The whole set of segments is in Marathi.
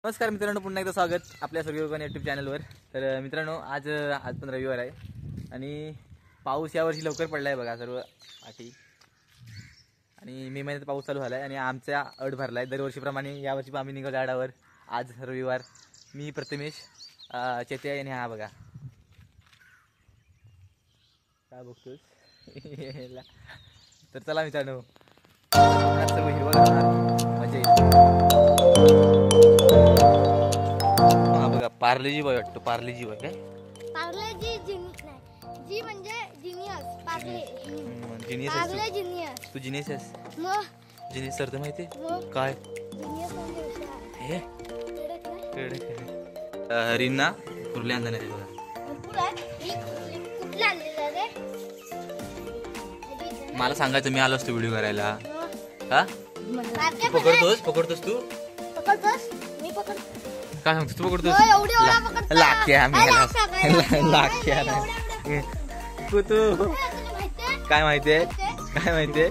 नमस्कार मित्रांनो, पुन्हा एकदा स्वागत आपल्या सर्व यूट्यूब चॅनलवर। तर मित्रांनो, आज पण रविवार आहे आणि पाऊस यावर्षी लवकर पडला आहे बघा सर्व पाठी। आणि मे महिन्यात पाऊस चालू झाला आहे आणि आमचा अड भरला आहे दरवर्षीप्रमाणे। यावर्षी पण आम्ही निघालो आडावर आज रविवार। मी प्रथमेश, चेत्या आणि हा बघा काय बघतोस। तर चला मित्रांनो, सर्व हिरवा मजा पार्लेजी बॉय वाटतो। पार्लेजी बॉय काय? पार्लेजी जी म्हणजे genius. Parle genius Parle genius. तू जीनियस आहेस? मग जीनियस तर माहिती काय? जीनियस म्हणजे हुशार। हे रीना कुर्ले आणला नाही बघा। कुठला आणलेला रे? मला सांगायचं, मी आलो असतो व्हिडिओ करायला। हा पकडतोस तू? पकडतोस? मी पकड काय सांगतो तू? पकडतोस? लाक्या तू काय माहितीये? काय माहितीये?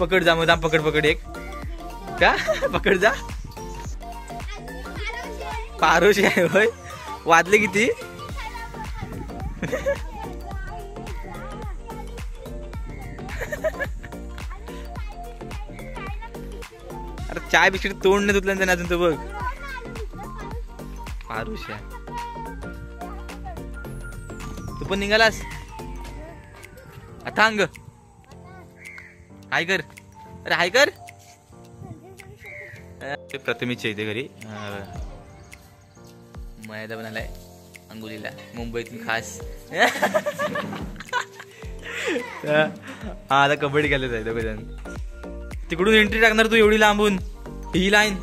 पकड जा मग, पकड एक का पकड जा। पारोशी आहे होय? वाजले किती? अरे चाय बिस्किट तोंड नाही धुतलं त्याने अजून, तो बघ पारुष आहे। तू पण निघालास आता? अंग हाय कर, अरे हाय कर। प्रथमेशच्या इथे घरी मैदा बनालाय अंगुलीला, मुंबईतून खास। हा आता कबड्डी खेळत आहे दोघ जण। तिकडून एंट्री टाकणार तू एवढी लांबून? ही लाईन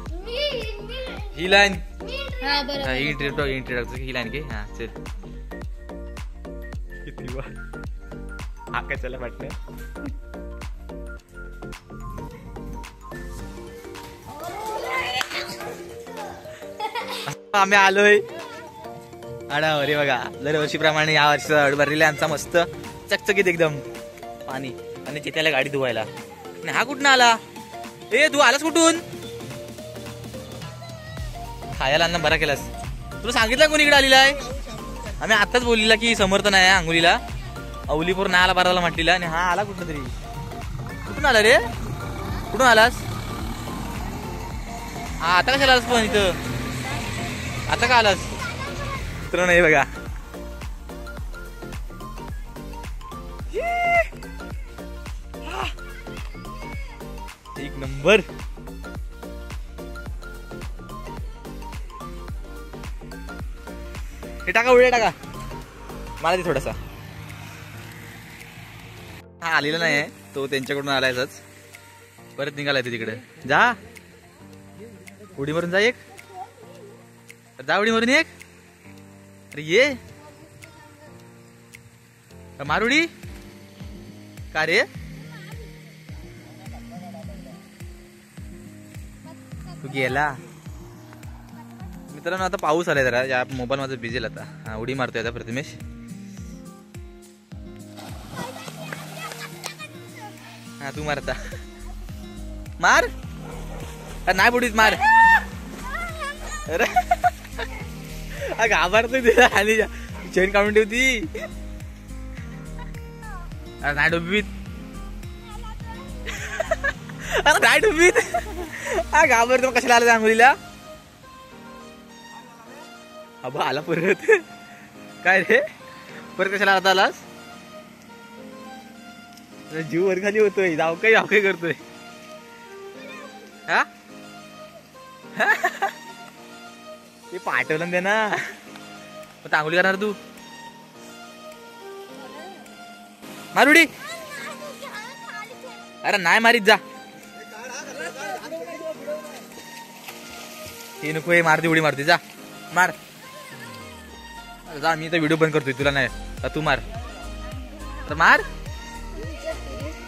ही लाईन एंट्री टाकतो ही लाईन के। हा चल, किती वा हा काय चला वाटलं। आम्ही आलोय आडावर। हे बघा दरवर्षीप्रमाणे या वर्षी अड भरलेला आमचा मस्त चकचकीत एकदम पाणी। आणि चित्याला गाडी धुवायला। आणि हा कुठून आला? ए तू आलास कुठून? खायला अन्न बरा केलास। तुला सांगितलं कोणी इकडे आलेला आहे? आम्ही आताच बोललेला की समर्थ नाही आहे अंगुलीला, अवलीपूर नाही आला बाराला म्हटलेला। आणि हा आला कुठं तरी। कुठून आला रे? कुठून आलास? हा आता कशाला आलास पण इथं? आता का आलास? तर नाही बघा एक नंबर। हे टाका, उड्या टाका मला ते थोडासा। हा आलेला नाही आहे तो, त्यांच्याकडून आलायच। परत निघालाय ते तिकडे। जा उडी मारून जा एक, जा उडी मारून एक। अरे ये मार उडी का रे? तू गेला मित्रांनो। आता पाऊस आलाय जरा, या मोबाईल माझा भिजेल आता। हा उडी मारतोय आता प्रथमेश। हा तू मारता मार, नाही बुडीत मार। अरे घाबरतोय तिला आणि चेन काढून ठेवती। अरे नाही डुबीत, अरे नाही डुबीत। हा घाबरतो कशाला आला अंगुलीला? अबा आला परत। काय रे परत कशाला आता आलास? जीव वर खाली होतोय, जाव काय करतोय। हा ते पाठवलं दे ना, मग अंगुली करणार तू? मारुडी अरे नाही मारीत जा। हे नको, हे मारते उडी मारते, जा मार जा। मी तर व्हिडिओ बंद करतोय, तुला नाही तू मार तर मार।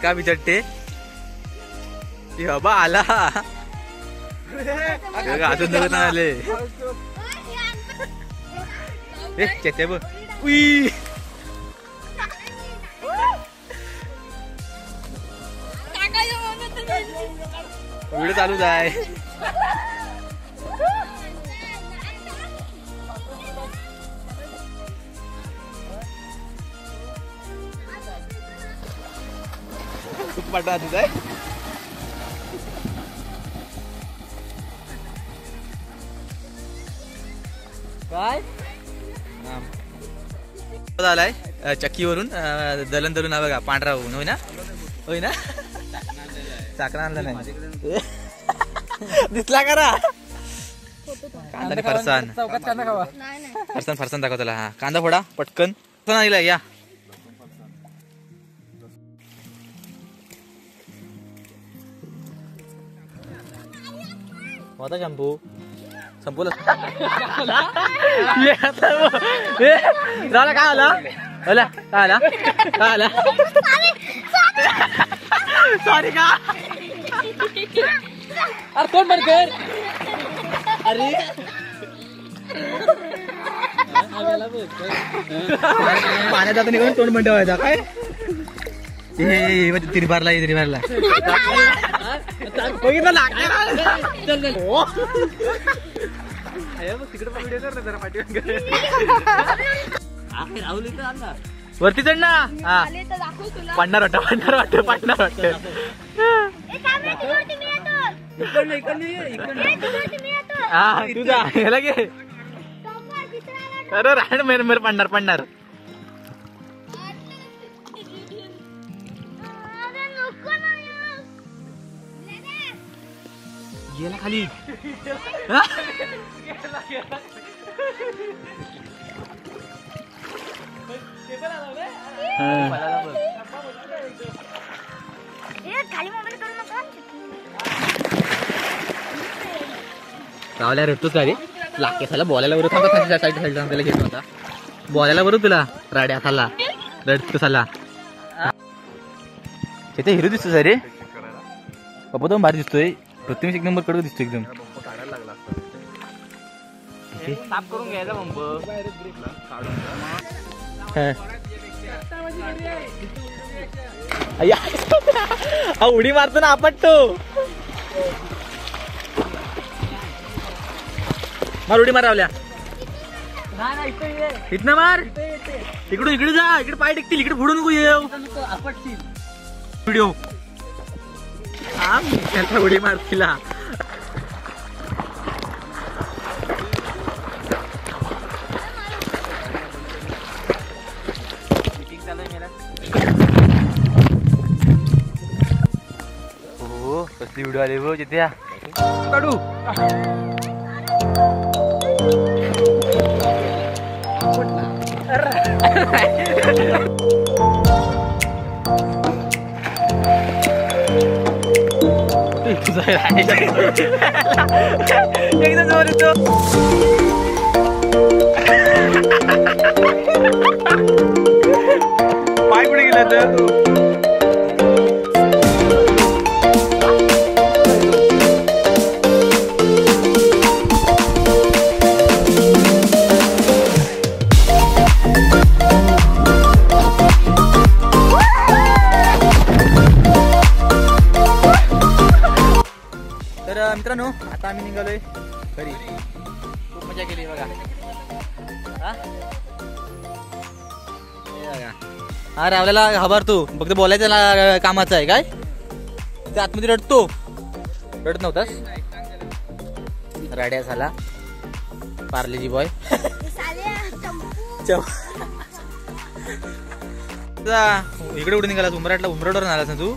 का विचारते? बाबा आला अजून नव्हत आले। चेत्या बघ व्हिडिओ चालूच आहे। पाठवा तुझा काय आलाय चक्कीवरून दलन दलून हा बघा पांढरा होऊन होय ना चाकरा आणला नाही दिसला करा कांदा फरसान फरसान फरसान दाखव त्याला हा कांदा फोडा पटकन आणला या होता शॅम्पू संपवलं झाला काय आला काय आला सॉरी का अरे कोण बंद कर अरे पाण्यात आता निघून तोंड बंद व्हायचा काय तिरबारला बघितलं वरती चढ ना हा पडणार वाटत हा तुझा ह्याला घे अरे राहण मेर पडणार गेला खाली रावल्या रडतोच का रे लाके साला बोलायला बरोबर थांबा त्याला घेत होता बोलायला बरोबर तुला राड्या खाला रडतो साला तिथे हिरो दिसतो रे पप्पा तो भारी दिसतोय प्रत्येक एक नंबर कडक दिसतो एकदम साफ करून घ्यायचा उडी मारतो ना आपण तो मार उडी मारावल्या इथनं मार इकडून इकडे जा इकडे पाय टेकतील इकडे फोडून नको येऊ व्हिडिओ त्याला उडी मार तिला हो कसली व्हिडिओ आली हो जिथे काढू एकदम जोर येतो पाय कुठे गेला तर मित्रांनो आता आम्ही निघालोय घरी खूप मजा केली बघा हा रावल्याला घाबरतो फक्त बोलायचं कामाचं आहे काय ते आतमध्ये रडतो रडत नव्हतास राड्या झाला पार्लेजी बॉय इकडे कुठे निघालास उमराटवर आलास ना तू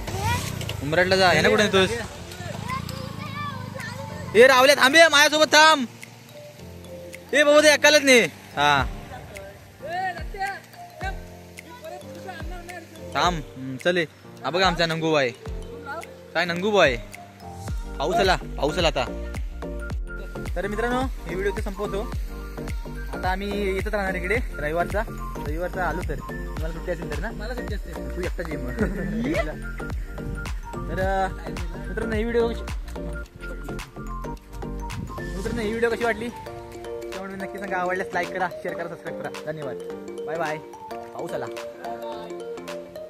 उमराटला जा ह्याना कुठे येतोस ए रावल्या थांबे माझ्यासोबत थांब ए बाबा ते ऐकायलाच नाही हा थांब चले हा बघा आमचा नंगू बाय काय नंगू बाय पाऊस आला आता तर मित्रांनो हे व्हिडिओ ते संपवतो आता आम्ही येतच राहणार इकडे रविवारचा आलो तर तुम्हाला सुट्टी असेल तर ना मला सुट्टी असते तू एकटाच ये मग तर मित्रांनो ही व्हिडिओ कशी वाटली त्यामुळे नक्की सांगा आवडल्यास लाईक करा शेअर करा सबस्क्राईब करा धन्यवाद बाय बाय पाऊस आला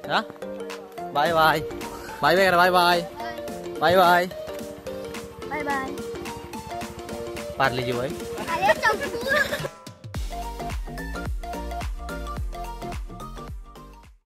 हा बाय बाय बाय बाय करा bye bye bye bye bye bye Parle G bye